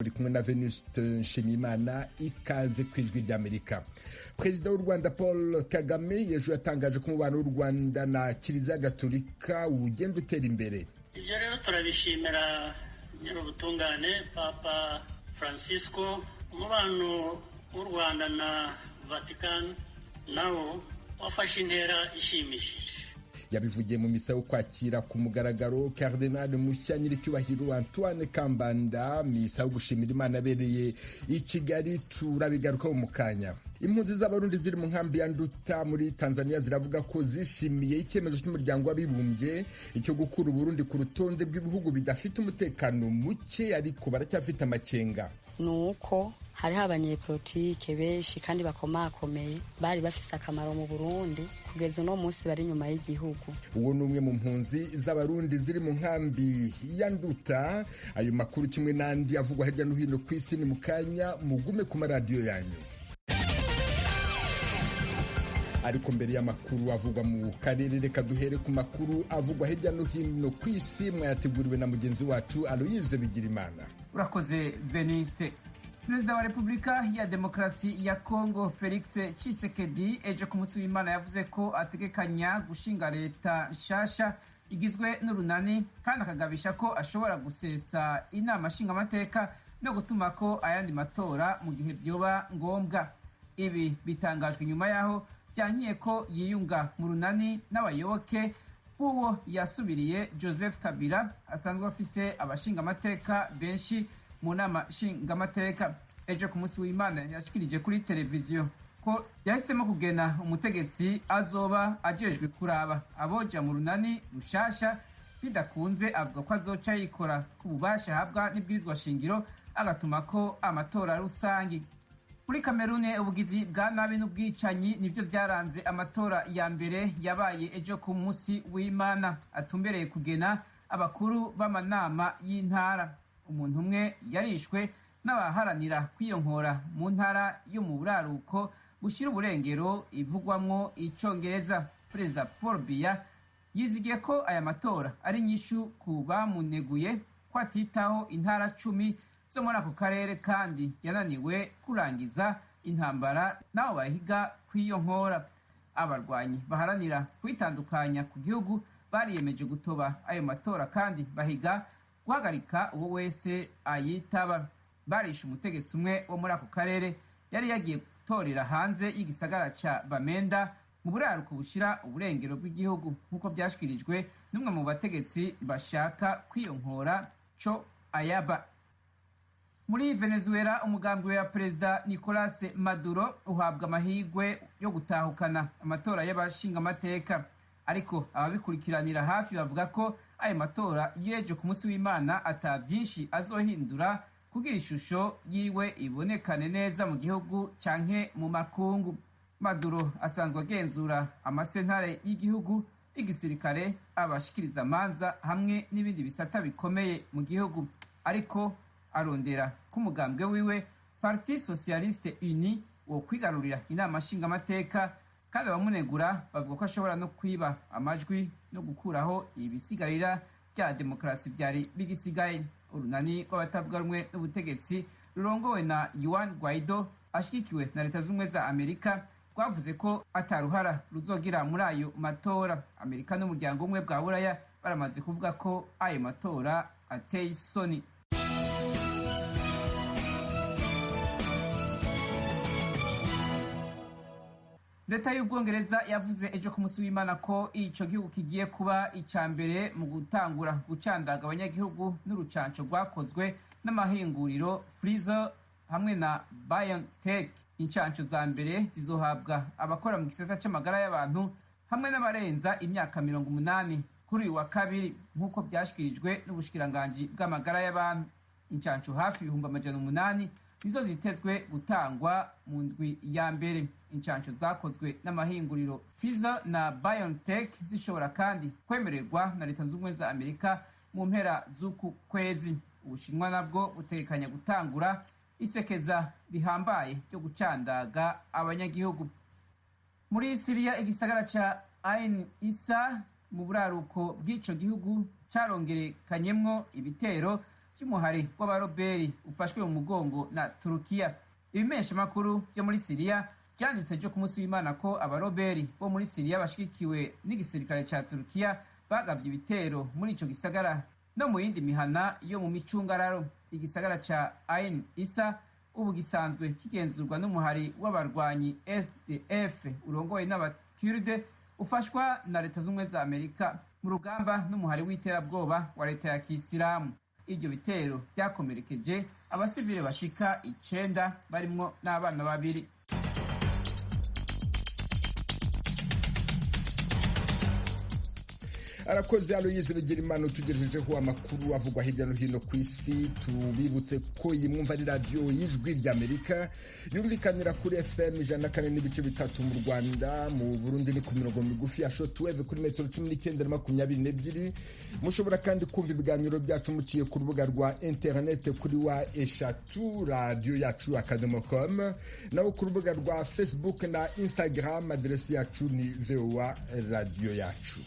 uri kumwe na Venuste Nshimiyimana, ikaze ku ijwi ry'Amerika. Perezida w'u Rwanda Paul Kagame ejo yatangaje ko umubano w'u Rwanda na Kiliziya Gatolika ugenda utera imbere. Ibyo rero turabishimira nyir'ubutungane Papa Francisco. Umubano w'u Rwanda na Vatican nawo wafashe intera ishimishije. Yabivugiye mu misa yo kwakira ku mugaragaro Cardinal mushya nyiricyubahiro Antoine Kambanda, misa yo gushimira Imana abereye i Kigali. Turabigaruka mu kanya. Impunzi z'Abarundi ziri mu nkambi ya Nduta muri Tanzania ziravuga ko zishimiye icyemezo cy'umuryango w'abibumbye cyo gukura Burundi ku rutonde rw'ibihugu bidafite umutekano muke, ariko baracyafite amakenga. Nuko hariho abanyepolitike benshi kandi bakomakomeye bari bafise akamaro mu Burundi kugeza uno munsi bari nyuma y'igihugu. Uwo ni umwe mu mpunzi z'Abarundi ziri mu nkambi ya Nduta. Ayo makuru kimwe n'andi avugwa hirya no hino ku isi ni mu kanya, mugume ku maradiyo yanyu. Ariko mbere y'amakuru avugwa mu karere, reka duhere ku makuru avugwa hirya no hino ku isi, mwayateguriwe na mugenzi wacu Aloyize Bigirimana. Urakoze Veniste. Perezida wa Repubulika ya Demokarasi ya Kongo Felix Tshisekedi ejo ku munsi w'Imana yavuze ko ategekanya gushinga leta nshasha igizwe n'urunani, kandi akagabisha ko ashobora gusesa inama nshingamateka no gutuma ko ayandi matora mu gihe vyoba ngombwa. Ibi bitangajwe nyuma yaho byankiye ko yiyunga mu runani n'abayoboke b'uwo yasubiriye Joseph Kabila asanzwe afise abashingamateka benshi mu nama nshingamateka. Ejo ku munsi w'Imana yashikirije kuri televiziyo ko yahisemo kugena umutegetsi azoba ajejwe kuraba aboja mu runani rushasha. Bidakunze avuga ko azoca yikora ku bubasha ahabwa n'ibwirizwa shingiro, agatuma ko amatora rusangi. Muri Kamerune ubugizi bwa nabi n'ubwicanyi nivyo vyaranze amatora ya mbere yabaye ejo ku munsi w'Imana, atumbereye kugena abakuru b'amanama y'intara. Umuntu umwe yarishwe n'abaharanira kwiyonkora mu ntara yo mu buraruko bushira uburengero ivugwamwo icongereza. Perezida Paul Biya yizigiye ko aya matora ari nyishu ku bamuneguye ko atitaho intara 10 zo muri ako karere, kandi yananiwe kurangiza intambara nabo bahiga kwiyonkora. Abarwanyi baharanira kwitandukanya ku gihugu bariyemeje gutoba ayo matora kandi bahiga guhagarika uwo wese ayitaba. Barishe umutegetsi umwe wo muri ako karere yari yagiye gutorera hanze y'igisagara ca Bamenda mu buraruko bushira uburengero bw'igihugu, nk'uko byashyikirijwe n'umwe mu bategetsi bashaka kwiyonkora co Ayaba. Muri Venezuela umugambwe wa Perezida Nicolas Maduro uhabwa amahirwe yo gutahukana amatora y'abashingamateka, ariko ababikurikiranira hafi bavuga ko ayo matora yejo ku munsi w'Imana ata byinshi azohindura kugira ishusho yiwe ibonekane neza mu gihugu canke mu makungu. Maduro asanzwe agenzura amasentare y'igihugu, igisirikare, abashikiriza amanza hamwe n'ibindi bisata bikomeye mu gihugu, ariko arondera ko umugambwe wiwe Parti Socialiste Uni wo kwigarurira inama nshingamateka, kandi abamunegura bavuga ko ashobora no kwiba amajwi no gukuraho ibisigarira bya demokarasi byari bigisigaye. Urunani rw'abatavuga rumwe n'ubutegetsi rurongowe na Juan Guaido ashigikiwe na Leta z'Ubumwe za Amerika rwavuze ko ataruhara ruzogira muri ayo matora. Amerika n'umuryango umwe bwa Buraya baramaze kuvuga ko ayo matora ateye isoni. Leta y'Ubwongereza yavuze ejo ku munsi w'Imana ko ico gihugu kigiye kuba ica mbere mu gutangura gucandaga abanyagihugu n'urucanco rwakozwe n'amahinguriro Pfizer hamwe na BioNTech. Incanco za mbere zizohabwa abakora mu gisata c'amagara y'abantu hamwe n'abarenza imyaka 80 kuri uyu wa kabiri, nk'uko byashikirijwe n'ubushikiranganji bw'amagara y'abantu. Incanco hafi 800 nizo zitezwe gutangwa mu ndwi ya mbere. Incanco zakozwe n'amahinguriro Pfizer na BioNTech zishobora kandi kwemererwa na Leta z'Ubumwe za Amerika mu mpera z'uku kwezi. Ubushinwa nabwo butegekanya gutangura isekeza rihambaye ryo gucandaga abanyagihugu. Muri Syria igisagara ca Ain Issa mu buraruko bw'ico gihugu carongerekanyemwo ibitero cy'umuhari w'abaroberi ufashwe mu mugongo na Turukiya. Ibimeshamakuru byo muri Siriya byanditse ejo ku munsi w'Imana ko abaroberi bo muri Siriya bashigikiwe n'igisirikare ca Turukiya bagavye ibitero muri ico gisagara no mu yindi mihana yo mu micungararo. Igisagara ca Ain Issa ubu gisanzwe kigenzurwa n'umuhari w'abarwanyi SDF urongoye n'abakurde ufashwa na leta z'ubumwe za Amerika mu rugamba n'umuhari w'iterabwoba wa leta ya Kisilamu. Ibyo bitero byakomerekeje abasivile bashika 9 barimwo n'abana 2. Arakoze Aloyize Bigirimana utugejejeho amakuru avugwa hirya no hino ku isi. Tubibutse ko iyi mwumva ari radio y'Ijwi ry'Amerika yumvikanira kuri FM 104.3 mu Rwanda, mu Burundi ni ku mirongo migufi ya shortwave kuri metero 19-22. Mushobora kandi kumva ibiganiro byacu muciye ku rubuga rwa internet kuri wa eshatu radio yacu @com, naho ku rubuga rwa Facebook na Instagram adresi yacu ni VOA radio yacu.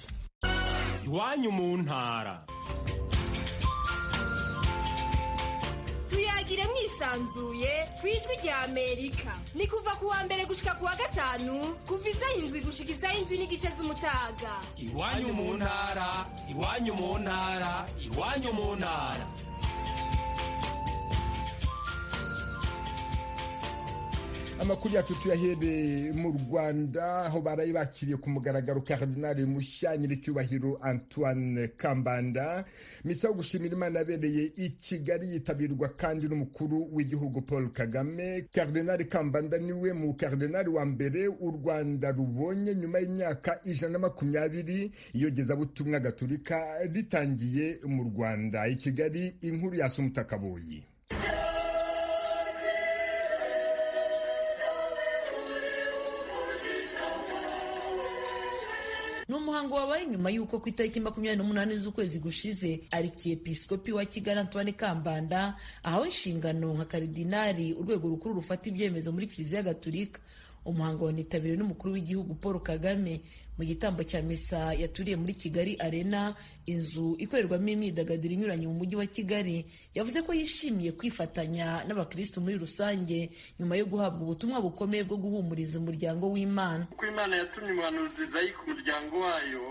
Iwanyu mu ntara. Tuyagire mwisanzuye kwijwi rya Amerika. Ni kuva ku wa mbere gushika ku wa gatanu kuva isaha 7 gushika isaha 7:30 z'umutaga. Iwanyu mu ntara, iwanyu mu ntara, iwanyu mu ntara. Amakuru yacu tuyahere mu Rwanda aho barayi bakiriye ku mugaragaro Cardinal Mushyanyiri cyubahiro Antoine Kambanda. Misa yo gushimira Imana yabereye i Kigali yitabirwa kandi n'umukuru w'igihugu Paul Kagame. Cardinal Kambanda niwe mu Cardinal wa mbere u Rwanda rubonye nyuma y'imyaka 120 iyogezabutumwa gatolika ritangiye mu Rwanda. I Kigali inkuru ya Sumutakaboyi. N'umuhango wabaye nyuma y'uko ku itariki 28 z'ukwezi gushize Arikiepiskopi wa Kigali Antoine Kambanda ahawe inshingano nka karidinari urwego rukuru rufata ibyemezo muri Kiliziya Gatolika. Umuhango wanitabiriwe n'umukuru w'igihugu Paul Kagame mu gitambo cya misa yaturiye muri Kigali Arena, inzu ikorerwamo imyidagaduro inyuranye mu mujyi wa Kigali. Yavuze ko yishimiye kwifatanya n'abakristo muri rusange nyuma yo guhabwa ubutumwa bukomeye bwo guhumuriza umuryango w'Imana. Uko Imana yatumye umuhanuzi Izayi ku muryango wayo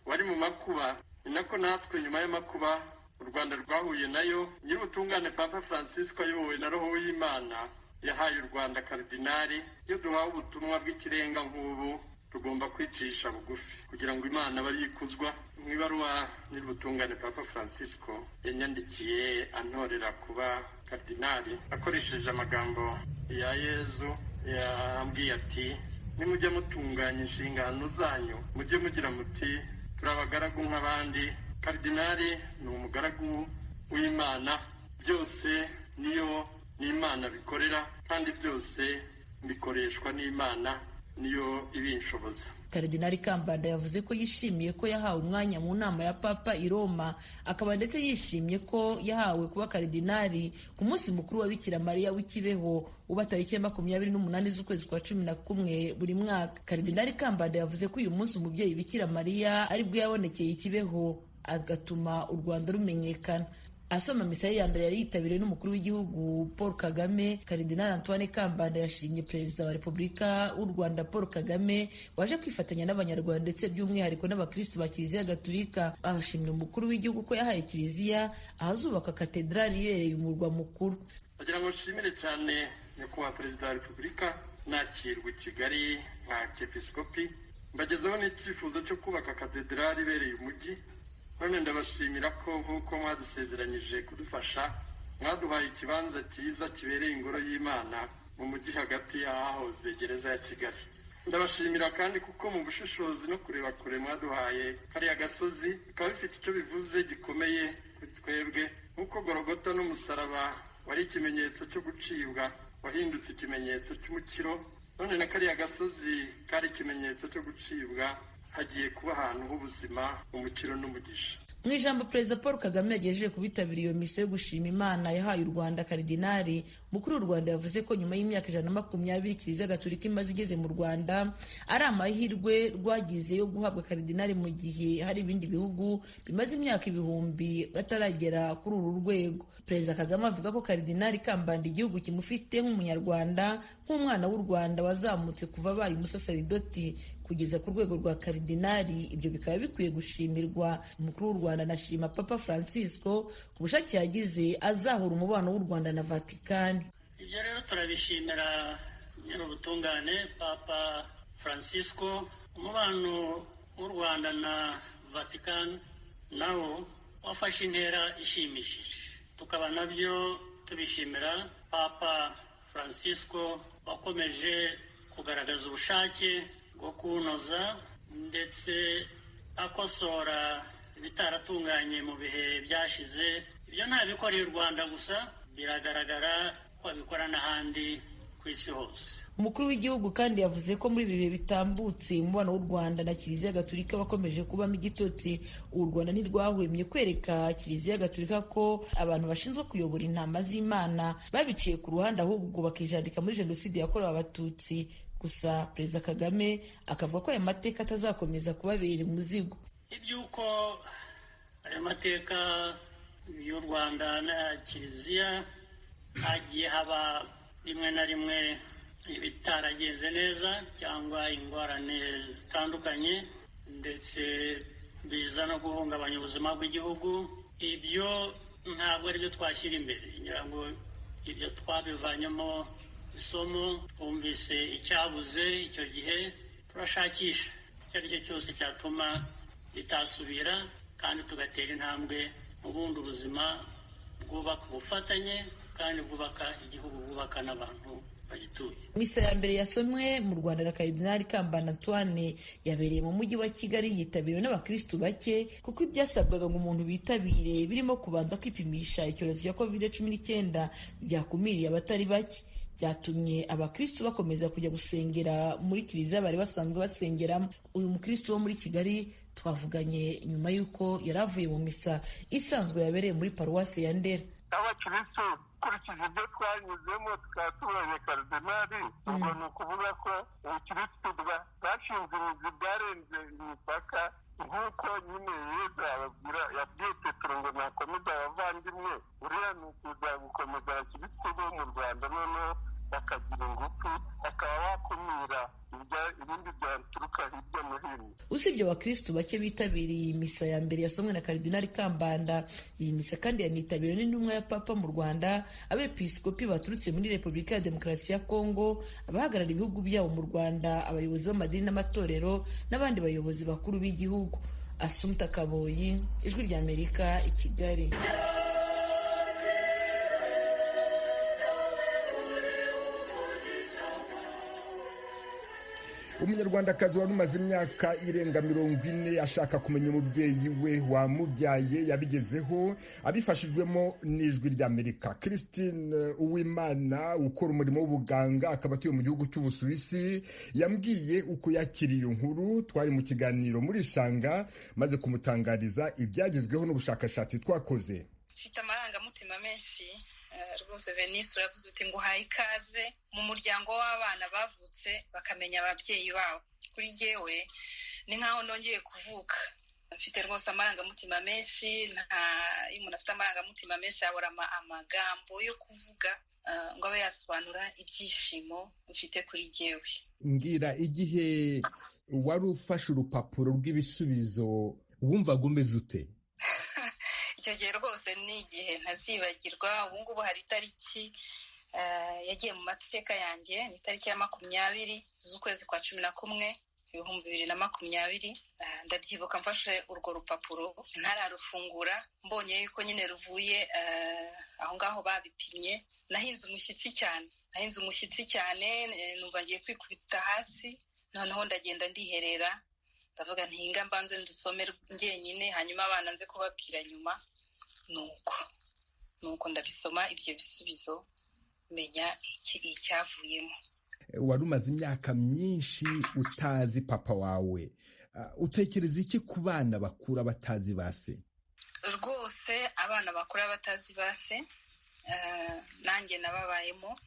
wari mu makuba, ni nako natwe nyuma y'amakuba u Rwanda rwahuye nayo. Nyir'ubutungane Papa Francisco ayobowe na Roho w'Imana yahaye u Rwanda karidinari. Iyo duhawe ubutumwa bw'ikirenga nk'ubu tugomba kwicisha bugufi kugira ngo Imana abe yikuzwa. Mu ibaruwa Nyir'ubutungane Papa Francisco yanyandikiye antorera kuba karidinari akoresheje amagambo ya Yezu. Yambwiye ati, nimujya mutunganya inshingano zanyu mujye mugira muti turi abagaragu nk'abandi. Karidinari ni umugaragu w'Imana, byose niyo n'Imana bikorera kandi byose bikoreshwa n'Imana niyo ibinshoboza. Karidinali Kambanda yavuze ko yishimiye ko yahawe umwanya mu nama ya Papa i Roma, akaba ndetse yishimiye ko yahawe kuba karidinali ku munsi mukuru wa Bikira Mariya w'ikibeho uba tariki 28 z'ukwezi kwa 11 buri mwaka. Karidinali Kambanda yavuze ko uyu munsi umubyeyi Bikira Mariya aribwo yabonekeye ikibeho agatuma u Rwanda rumenyekana. Asoma misa ya mbere yari yitabiriwe n'umukuru w'igihugu Paul Kagame. Karidinali Antoine Kambanda yashimye Perezida wa Repubulika w'u Rwanda Paul Kagame waje kwifatanya n'Abanyarwanda ndetse by'umwihariko n'abakristo ba Kiliziya Gatolika. Abashimira umukuru w'igihugu ko yahaye Kiliziya ahazubaka katedrali ibereye umurwa mukuru. Agira ngo nshimire cyane nyakubahwa Perezida wa Repubulika nakirwa i Kigali nka Arikiepiskopi, mbagezeho n'icyifuzo cyo kubaka katedrali ibereye umujyi. None ndabashimira ko nk'uko mwadusezeranyije kudufasha mwaduhaye ikibanza cyiza kibereye ingoro y'Imana mu mujyi hagati y'ahahoze gereza ya Kigali. Ndabashimira kandi kuko mu bushishozi no kureba kure mwaduhaye kariya gasozi bikaba bifite icyo bivuze gikomeye kuri twebwe. Nk'uko Golgota n'umusaraba wari ikimenyetso cyo gucibwa wahindutse ikimenyetso cy'umukiro, none na kariya gasozi kari ikimenyetso cyo gucibwa hagiye kuba ahantu h'ubuzima, umukiro n'umugisha. mu ijambo perezida Paul Kagame yagejeje ku bitabiriye iyo misa yo gushima Imana yahaye u Rwanda karidinali, umukuru w'u Rwanda yavuze ko nyuma y'imyaka 120 Kiliziya Gatolika imaze igeze mu Rwanda ari amahirwe rwagize yo guhabwa karidinali mu gihe hari ibindi bihugu bimaze imyaka ibihumbi bataragera kuri uru rwego. Perezida Kagame avuga ko karidinali Kambanda igihugu kimufite nk'umunyarwanda, nk'umwana w'u Rwanda wazamutse kuva abaye umusaseridoti kugeza ku rwego rwa karidinali. Ibyo bikaba bikwiye gushimirwa. Umukuru w'u Rwanda anashima Papa Francisco ku bushake yagize azahura umubano w'u Rwanda na Vatikani. Ibyo rero turabishimira nyir'ubutungane Papa Francisco. Umubano w'u Rwanda na Vatikani nawo wafashe intera ishimishije, tukaba nabyo tubishimira Papa Francisco wakomeje kugaragaza ubushake bwo kunoza ndetse akosora ibitaratunganye mu bihe byashize. Ibyo ntabikoreye u Rwanda gusa, biragaragara ko abikora n'ahandi ku isi hose. Umukuru w'igihugu kandi yavuze ko muri ibi bihe bitambutse umubano w'u Rwanda na Kiliziya Gatolika wakomeje kubamo igitotsi. U Rwanda ntirwahwemye kwereka Kiliziya Gatolika ko abantu bashinzwe kuyobora intama z'Imana babiciye ku ruhande, ahubwo bakijandika muri Jenoside yakorewe Abatutsi. Gusa Perezida Kagame akavuga ko aya mateka atazakomeza kubabera umuzigo. Iby'uko aya mateka y'u Rwanda na Kiliziya hagiye haba rimwe na rimwe ibitaragenze neza cyangwa ingorane zitandukanye ndetse biza no guhungabanya ubuzima bw'igihugu, ibyo ntabwo ari byo twashyira imbere. ngira ngo ibyo twabivanyemo isomo, twumvise icyabuze icyo gihe, turashakisha icyo ari cyo cyose cyatuma bitasubira kandi tugatera intambwe mu bundi ubuzima bwubaka ubufatanye kandi bwubaka igihugu, bwubaka n'abantu bagituye. Misa ya mbere yasomwe mu Rwanda na Karidinali Kambanda Antoine yabereye mu mujyi wa Kigali, yitabiriwe n'abakristu bake kuko ibyasabwaga ngo umuntu bitabire birimo kubanza kwipimisha icyorezo cya COVID-19 byakumiriye abatari bake. Byatumye abakristu bakomeza kujya gusengera muri Kiliziya bari basanzwe basengeramo. Uyu mukristu wo muri Kigali twavuganye nyuma y'uko yari avuye mu misa isanzwe yabereye muri paruwasi ya Ndera. Abakristu kurikije ibyo twanyuzemo tukaba tubonye karidinali, ubwo ni ukuvuga ko ubukristu bwashinze imizi bwarenze imipaka, nk'uko nyine Yesu ababwira yabwiye Petero ngo nakomeza abavandimwe. Uriya ni ukuza gukomeza abakristu bo mu Rwanda, noneho bakagira ingufu, bakaba bakumira ibindi byaturuka hirya no hino. Usibye abakristu bake bitabiriye iyi misa ya mbere yasomwe na Karidinali Kambanda, iyi misa kandi yanitabiriwe n'intumwa ya Papa mu Rwanda, abepiskopi baturutse muri Repubulika ya Demokarasi ya Kongo, abahagarara ibihugu byabo mu Rwanda, abayobozi b'amadini n'amatorero n'abandi bayobozi bakuru b'igihugu. Assumpta Kaboyi, Ijwi ry'Amerika, i Kigali. Umunyarwandakazi wari umaze imyaka irenga 40 ashaka kumenya umubyeyi we wamubyaye yabigezeho abifashijwemo n'Ijwi ry'Amerika. Christine Uwimana ukora umurimo w'ubuganga akaba atuye mu gihugu cy'Ubusuwisi yambwiye uko yakiriye inkuru. Twari mu kiganiro muri Shanga maze kumutangariza ibyagezweho n'ubushakashatsi twakoze. Mfite amarangamutima menshi rwose. Venice, uravuze uti ngo uhaye ikaze mu muryango w'abana bavutse bakamenya ababyeyi babo. Kuri jyewe ni nkaho nongeye kuvuka. Mfite rwose amarangamutima menshi. Iyo umuntu afite amarangamutima menshi abura amagambo yo kuvuga ngo abe yasobanura ibyishimo mfite kuri jyewe. Ngira igihe wari ufashe urupapuro rw'ibisubizo wumvaga umeze ute? Icyo gihe rwose ni igihe ntazibagirwa. Ubu ngubu hari itariki yagiye mu mateka yanjye, ni itariki ya 20 z'ukwezi kwa 11 2020. Ndabyibuka mfashe urwo rupapuro ntararufungura, mbonye yuko nyine ruvuye aho ngaho babipimye. Nahinze umushyitsi cyane, numva ngiye kwikubita hasi, noneho ndagenda ndiherera, ndavuga ntinga mbanze ndusome njyenyine, hanyuma abana nze kubabwira nyuma. Nuko ndabisoma ibyo bisubizo, menya icyavuyemo. Wari umaze imyaka myinshi utazi papa wawe, utekereza iki ku bana bakura batazi base? rwose abana bakura batazi base, nanjye nababayemo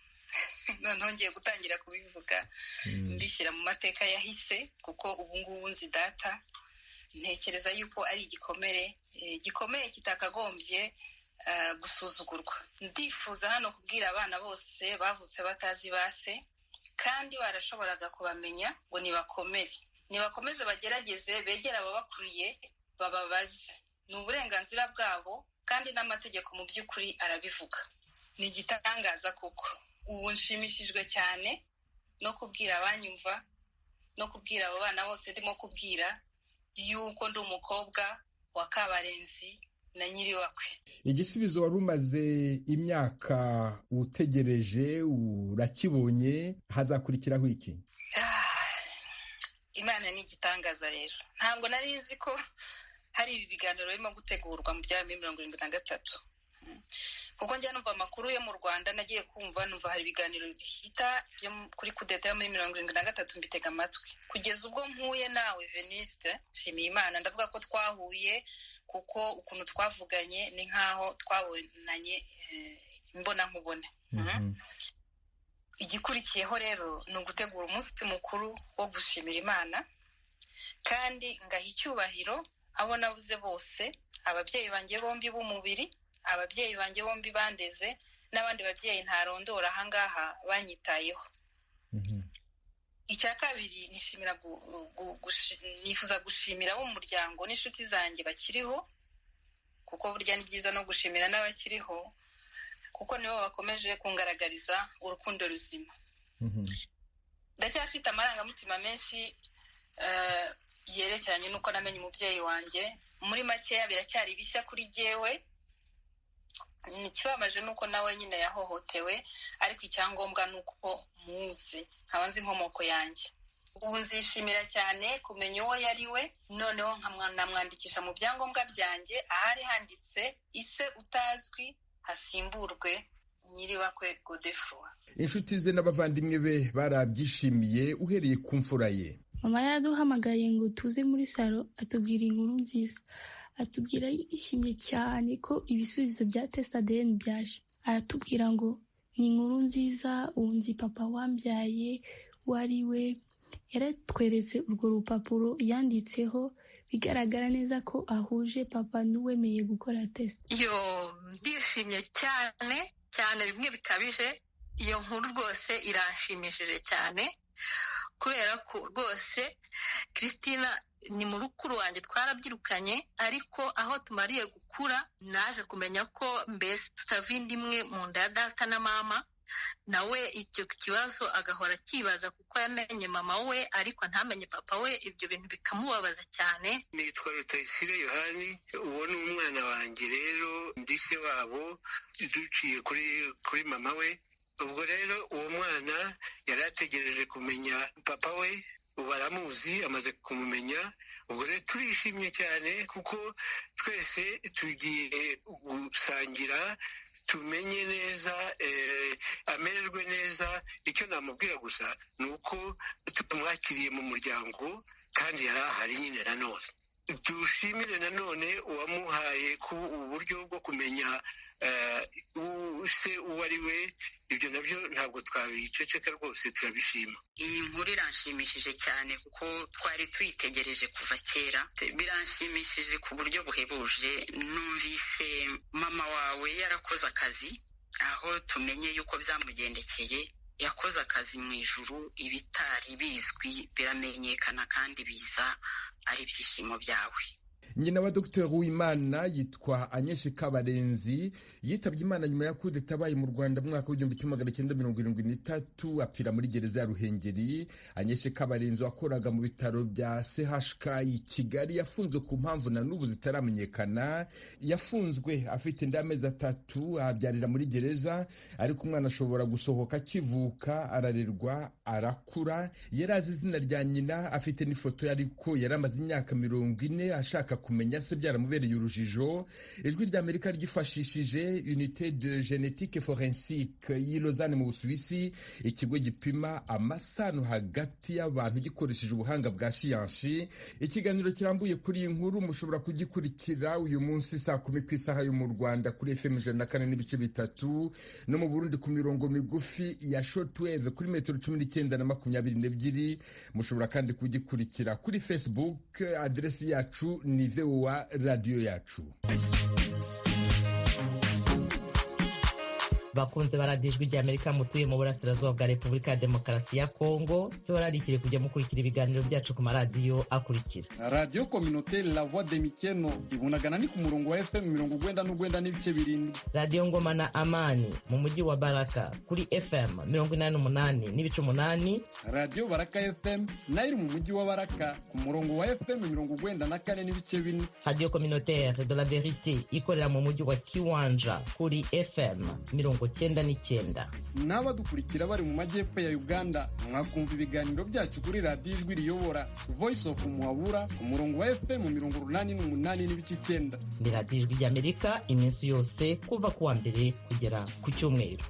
noneho ngiye gutangira kubivuga mbishyira mu mateka yahise, kuko ubu ngubu nzi data. Ntekereza yuko ari igikomere gikomeye kitakagombye gusuzugurwa. Ndifuza hano kubwira abana bose bavutse batazi base kandi barashoboraga kubamenya ngo nibakomeze bagerageze, begera ababakuriye bababaze. Ni uburenganzira bwabo kandi n'amategeko mu by'ukuri arabivuga. Ni igitangaza kuko ubu nshimishijwe cyane no kubwira abanyumva no kubwira abo bana bose ndimo kubwira yuko ndi umukobwa wa Kabarenzi na nyiribakwe. Igisubizo wari umaze imyaka utegereje urakibonye, hazakurikiraho iki? Imana ni igitangaza rero. Ntabwo nari nzi ko hari ibi biganiro birimo gutegurwa mu bya 73, kuko njya numva amakuru yo mu Rwanda, nagiye kumva numva hari ibiganiro bihita byo kuri kudeta yo muri 73, mbitega amatwi kugeza ubwo mpuye nawe Venuste. Nshimiye Imana, ndavuga ko twahuye kuko ukuntu twavuganye ni nkaho twabonanye imbona nkubone. Igikurikiyeho rero ni ugutegura umunsi mukuru wo gushimira Imana kandi ngaha icyubahiro abo nabuze bose, ababyeyi banjye bombi b'umubiri, ababyeyi banjye bombi bandeze, n'abandi babyeyi ntarondora ahangaha banyitayeho. Icya kabiri, nifuza gushimira abo mu muryango n'inshuti zanjye bakiriho, kuko burya ni byiza no gushimira n'abakiriho, kuko nibo bakomeje kungaragariza urukundo ruzima. Ndacyafite amarangamutima menshi yerekeranye n'uko namenye umubyeyi wanjye. Muri makeya biracyari bishya kuri jyewe. Ikibabaje nuko nawe nyine yahohotewe, ariko icyangombwa nuko muzi, nkaba nzi inkomoko yanjye. Ubu nzishimira cyane kumenya uwo yari we, noneho nkamwandikisha mu byangombwa byanjye ahari handitse ise utazwi hasimburwe nyiribakwe Godefroid. Inshuti ze n'abavandimwe be barabyishimiye. Uhereye ku mfura ye, mama yaraduhamagaye ngo tuze muri salo atubwira inkuru nziza. Atubwira yishimye cyane ko ibisubizo bya test ADN byaje. Aratubwira ngo ni inkuru nziza, ubu nzi papa wambyaye wari we. Yaratweretse urwo rupapuro yanditseho, bigaragara neza ko ahuje papa n'uwemeye gukora test. Ndishimye cyane cyane, bimwe bikabije. Iyo nkuru rwose iranshimishije cyane, kubera ko rwose Christina ni murukuru wanjye, twarabyirukanye, ariko aho tumariye gukura naje kumenya ko mbese tutavinda imwe mu nda ya data na mama. Nawe icyo kibazo agahora akibaza kuko yamenye mama we ariko ntamenye papa we, ibyo bintu bikamubabaza cyane. Nitwa Rutayisire Yohani, uwo ni umwana wanjye rero, ndise wabo duciye kuri mama we. Ubwo rero uwo mwana yari ategereje kumenya papa we, ubu aramuzi, amaze kumumenya. Ubwo rero turishimye cyane kuko twese tugiye gusangira, tumenye neza, amererwe neza. Icyo namubwira gusa ni uko tumwakiriye mu muryango kandi yari ahari nyine. Nanone dushimire nanone uwamuhaye ku uburyo bwo kumenya se uwo ari we. Ibyo nabyo ntabwo twabiceceka rwose, turabishima. Iyi nkuru iranshimishije cyane kuko twari tuyitegereje kuva kera. Biranshimishije ku buryo buhebuje. Numvise mama wawe yarakoze akazi, aho tumenye yuko byamugendekeye. Yakoze akazi mu ijuru, ibitari bizwi biramenyekana kandi biza ari ibyishimo byawe. Nyina wa Dr. Uwimana yitwa Agnes Kabarenzi, yitabye Imana nyuma ya kudeta yabaye mu Rwanda mu mwaka w'1973, apfira muri gereza ya Ruhengeri. Agnes Kabarenzi wakoraga mu bitaro bya CHK i Kigali yafunzwe ku mpamvu na n'ubu zitaramenyekana. Yafunzwe afite inda y'amezi 3, abyarira muri gereza, ariko umwana ashobora gusohoka akivuka, ararerwa, arakura. Yari azi izina rya nyina, afite n'ifoto, ariko yari amaze imyaka 40 ashaka kumenya se byaramubereye urujijo. Ijwi ry'Amerika ryifashishije Unité de Génétique Forensique y'i Lausanne mu Busuwisi, ikigo gipima amasano hagati y'abantu gikoresheje ubuhanga bwa siyansi. Ikiganiro kirambuye kuri iyi nkuru mushobora kugikurikira uyu munsi saa 10 ku isaha yo mu Rwanda kuri FM 104.3 no mu Burundi ku mirongo migufi ya shortwave kuri metero 19 na 22. Mushobora kandi kugikurikira kuri Facebook, adresi yacu ni VOA Radio yacu. bakunze baradijwe ry'Amerika mutuye mu burasirazuba bwa Repubulika ya Demokarasi ya Kongo, tubararikire kujya mukurikira ibiganiro byacu ku maradiyo akurikira: Radio Communautaire La Voix de Mikeno ibunagana ni ku murongo wa FM 99.7, Radio Ngoma na Amani mu mujyi wa Baraka kuri FM 88.8, Radio Baraka FM nayo iri mu mujyi wa Baraka ku murongo wa FM 94.4, Radio Communautaire de la Verite ikorera mu mujyi wa Kiwanja kuri FM 99. N'abadukurikira bari mu majyepfo ya Uganda mwakumva ibiganiro byacu kuri Radio Ijwi Riyobora Voice of Muhabura ku murongo wa FM 88.9. Ni Radio Ijwi ry'Amerika iminsi yose kuva kuwa mbere kugera ku cyumweru.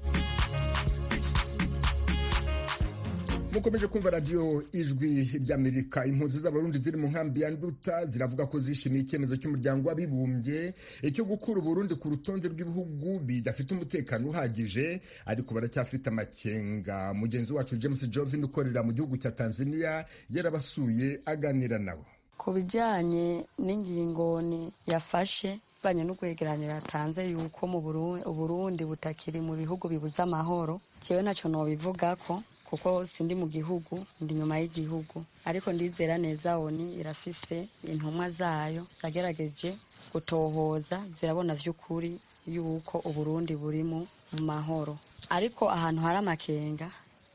Mukomeje kumva Radio Ijwi ry'Amerika. Impunzi z'abarundi ziri mu nkambi ya Nduta ziravuga ko zishimiye icyemezo cy'umuryango w'abibumbye cyo gukura Burundi ku rutonde rw'ibihugu bidafite umutekano uhagije, ariko baracyafite amakenga. Mugenzi wacu James Jovin ukorera mu gihugu cya Tanzania yarabasuye aganira nabo ku bijyanye n'ingingo yafashe banye no kwegeranira yatanze yuko mu Burundi butakiri mu bihugu bibuza amahoro. Cyewe ntacyo nobivuga ko kuko sindi mu gihugu, ndi nyuma y'igihugu, ariko ndizera neza ONU irafise intumwa zayo zagerageje gutohoza, zirabona vy'ukuri yuko Uburundi buri mu mahoro. Ariko ahantu hari amakenga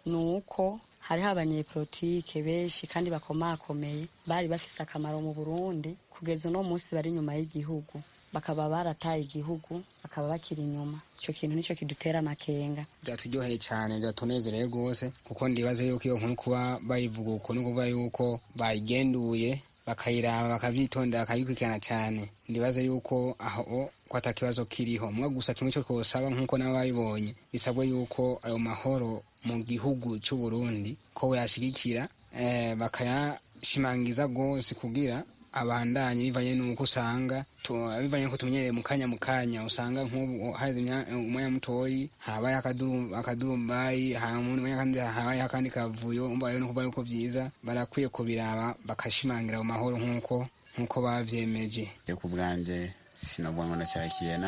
nuko hariho abanyepolitike benshi kandi bakomakomeye bari bafise akamaro mu Burundi kugeza uno munsi bari nyuma y'igihugu, bakaba barataye igihugu, bakaba bakiri inyuma. Icyo kintu nicyo kidutera amakenga. Byaturyoheye cyane, byatunezereye rwose, kuko ndibaza yuko iyo nkuru kuba bayivuga uko no kuvuga yuko bayigenduye bakayiraba bakabyitondera bakayikurikirana cyane. Ndibaza yuko aho ko atakibazo kiriho. Mwa gusa kimwe cyo twosaba nk'uko nabo bayibonye, bisabwe yuko ayo mahoro mu gihugu cy'u Burundi ko yashigikira bakayashimangiza rwose kugira abandanye bivanye nuko usanga bivanye ko tumenyereye mu kanya usanga nk'ubu haze umwanya mutoyi habaye akadurumbayi habaye akandi kavuyo, umva rero no kuba yuko byiza barakwiye kubiraba bakashimangira mu mahoro nk'uko bavyemeje. Ku bwanje sinobwa ngo cyakiye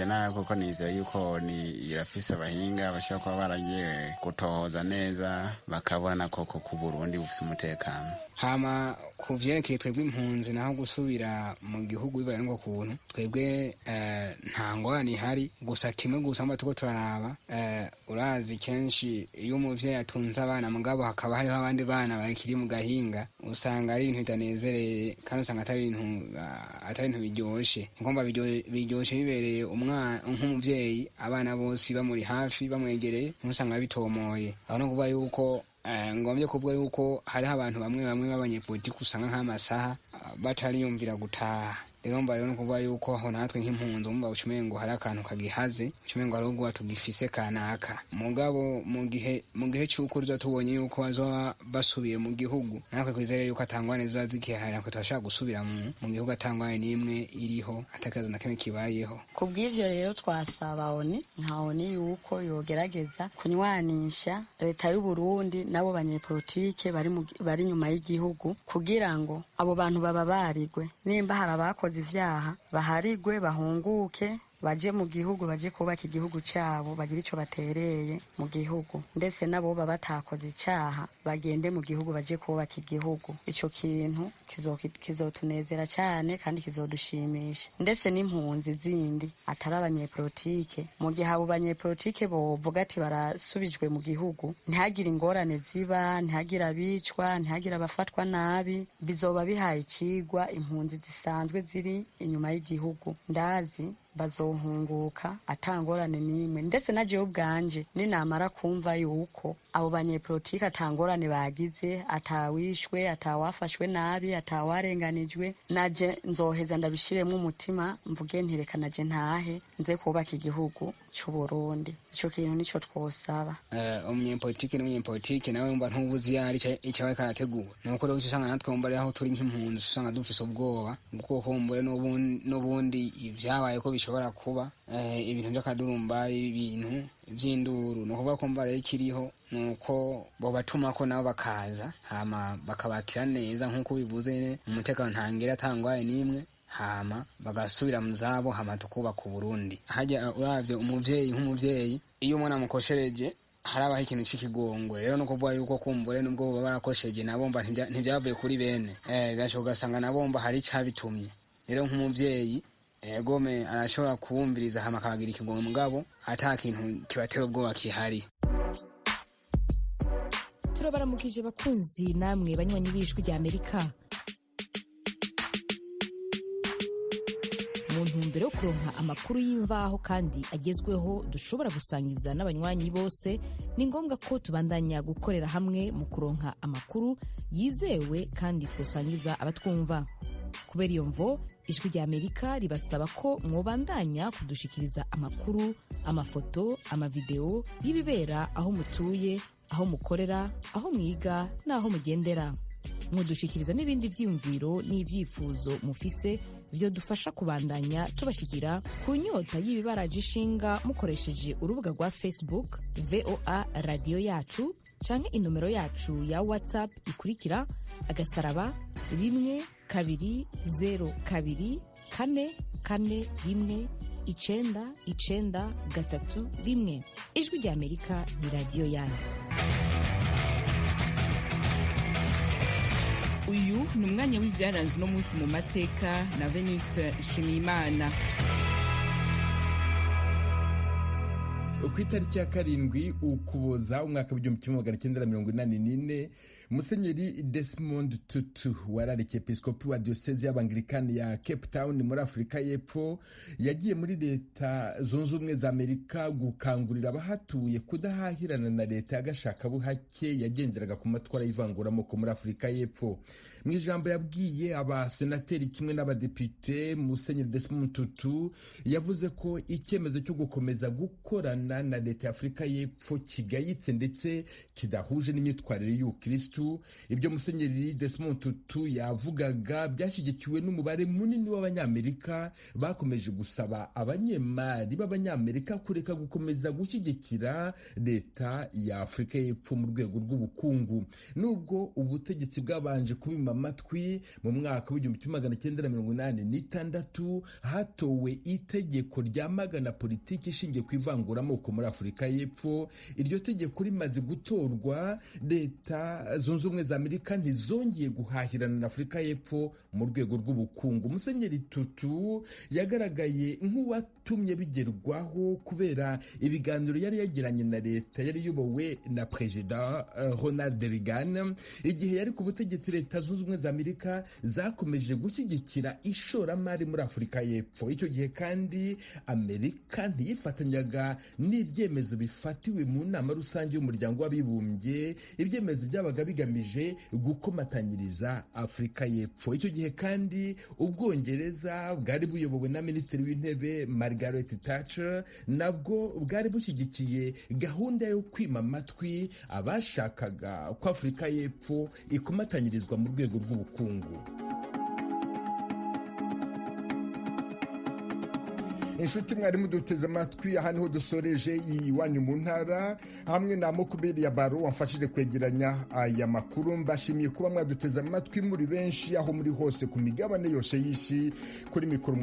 nabi kuko nizeye yuko ni irafise abahinga bashaka kuba baragiye gutohoza neza bakabona koko ku Burundi bufise umutekano. Hama ku vyerekeye twebwe impunzi naho gusubira mu gihugu bibaye ngo kuntu twebwe nta ngorane ihari, gusa kimwe gusa mba tuko turaraba urazi kenshi iyo umuvyeyi atunze abana mugabo hakaba hariho abandi bana bakiri mu gahinga, usanga ari ibintu bitanezereye kandi usanga atari ibintu biryoshe. Ngomba biryoshe bibereye umwana nk'umuvyeyi, abana bose bamuri hafi bamwegereye, usanga bitomoye. Aho no kuba yuko ngombye kuvuga yuko hariho abantu bamwe b'abanyepolitiki usanga nk'amasaha batariyumvira gutaha. Rero mba rero no kuvuga yuko aho natwe nk'impunzi umva ucumenye ngo hari akantu kagihaze, ucumenye ngo hari ubwo tugifise kanaka. Mugabo mu gihe cy'uko tubonye yuko bazoba basubiye mu gihugu, natwe kwizera yuko atangwane ziba zikihari, ko tubashaka gusubira mu gihugu atangwane n'imwe iriho, atakaza na kimwe kibayeho. Ku bw'ivyo rero twasaba ONU yuko yogerageza kunywanisha leta y'u Burundi nabo banyepolitike bari nyuma y'igihugu, kugira ngo abo bantu bababarigwe, nimba hari abakoze ivyaha baharigwe, bahunguke, baje mu gihugu, baje kubaka igihugu cyabo, bagira ico batereye mu gihugu, ndetse nabo baba batakoze icaha bagende mu gihugu baje kubaka igihugu. Ico kintu kizotunezera cyane kandi kizodushimisha, ndetse n'impunzi zindi atari abanyepolitike. Mu gihe abo banyepolitike bovuga ati barasubijwe mu gihugu, ntihagire ingorane ziba, ntihagire abicwa, ntihagire abafatwa nabi, bizoba bihaye ikigwa impunzi zisanzwe ziri inyuma y'igihugu. Ndazi bazohunguka atangorane n'imwe, ndetse na jewe ubwanje ninamara kumva yuko abo banyepolitike atangorane bagize, atawishwe, atawafashwe nabi, atawarenganijwe, naje nzoheza ndabishiremwo umutima mvuge ntireka naje ntahe nze kubaka igihugu cy'u Burundi. Ico kintu nico twosaba. Umunyepolitike n'umunyepolitike nawe mba ntubuzi yari icyo bariko arategura, nuko rero usanga natwe mbare aho turi nk'impunzi usanga dufise ubwoba bwo kumbure n'ubundi ivyabaye ko bishobora kuba ibintu by'akadurumba, ibintu by'induru, no kuvuga ko mbare ikiriho nuko bo batuma ko nabo bakaza hama bakabakira neza nk'uko bivuze, umutekano ntangere atangwaye n'imwe, hama bagasubira mu zabo, hama tukubaka Burundi. Hajya uravye umuvyeyi nk'umuvyeyi, iyo umwana mukoshereje harabaho ikintu c'ikigongwe, rero no kuvuga yuko kumbure nubwo baba barakosheje nabomba ntivyavuye kuri bene, birashoboka ugasanga nabomba hari icabitumye. Rero nk'umuvyeyi egome arashobora kubumviriza hama akagira ikigongwe, mugabo ata kintu kibatera ubwoba kihari. Turabaramukije bakunzi namwe banywanyi b'Ijwi rya Amerika. Mu ntumbero yo kuronka amakuru y'imvaho kandi agezweho dushobora gusangiza n'abanywanyi bose, ni ngombwa ko tubandanya gukorera hamwe mu kuronka amakuru yizewe kandi twosangiza abatwumva. Kubera iyo mvo, Ijwi rya Amerika ribasaba ko mwobandanya kudushikiriza amakuru, amafoto, amavideo y'ibibera aho mutuye, aho mukorera, aho mwiga n'aho mugendera. Mudushikiriza n'ibindi vyiyumviro n'ivyifuzo mufise vyo dufasha kubandanya tubashikira ku nyota y'ibibaraje ishinga mukoresheje urubuga rwa Facebook VOA Radio Yacu canke inomero yacu ya WhatsApp ikurikira *120*441 Ijwi rya Amerika ni radio yanyu. Uyu ni umwanya w'ivyaranze no munsi mu mateka na Venuste Nshimiyimana. Ku itariki ya 7 Ukuboza umwaka w'1984 Musenyeri Desmond Tutu warareke episkopi wa diocese y'Abanglikani ya Cape Town muri Afrika y'Epfo yagiye muri leta zunze ubumwe za Amerika gukangurira abahatuye kudahahirana na leta y'agashaka buhake yagenderaga ku matwara y'ivanguramuko muri Afrika y'Epfo. Mu ijambo yabwiye abasenateri kimwe n'abadepite, Musenyeri Desmond Tutu yavuze ko icyemezo cyo gukomeza gukorana na leta ya Afrika y'Epfo kigayitse ndetse kidahuje n'imyitwarire y'Ukristo. Ibyo Musenyeri Desmond Tutu yavugaga byashyigikiwe n'umubare munini w'abanyamerika bakomeje gusaba abanyemari b'abanyamerika kureka gukomeza gushyigikira leta ya Afrika y'Epfo mu rwego rw'ubukungu. Nubwo ubutegetsi bwabanje kubima amatwi, mu mwaka w'1986 hatowe itegeko ryamagana politiki ishingiye ku ivanguramoko muri Afrika y'Epfo. Iryo tegeko rimaze gutorwa, leta zunze ubumwe za Amerika ntizongeye guhahirana na Afrika y'Epfo mu rwego rw'ubukungu. Musenyeri Tutu yagaragaye nk'uwatumye bigerwaho kubera ibiganiro yari yagiranye na leta yari yubowe na Perezida Ronald Reagan. Igihe yari ku butegetsi, leta zunze ubumwe za Amerika zakomeje gushyigikira ishoramari muri Afrika y'Epfo. Icyo gihe kandi Amerika ntiyifatanyaga n'ibyemezo bifatiwe mu nama rusange y'umuryango w'abibumbye, ibyemezo byabaga bigamije gukomatanyiriza Afrika y'Epfo. Icyo gihe kandi Ubwongereza bwari buyobowe na Minisitiri w'Intebe Margaret Thatcher nabwo bwari bushyigikiye gahunda yo kwima amatwi abashakaga ko Afrika y'Epfo ikomatanyirizwa mu rwego rw'ubukungu. Inshuti mwarimu duteze amatwi, aha niho dusoreje Iwanyu mu Ntara hamwe na Mukubiri ya Baro wamfashije kwegeranya aya makuru. Mbashimiye kuba mwaduteze amatwi muri benshi aho muri hose ku migabane yose y'isi. Kuri mikoro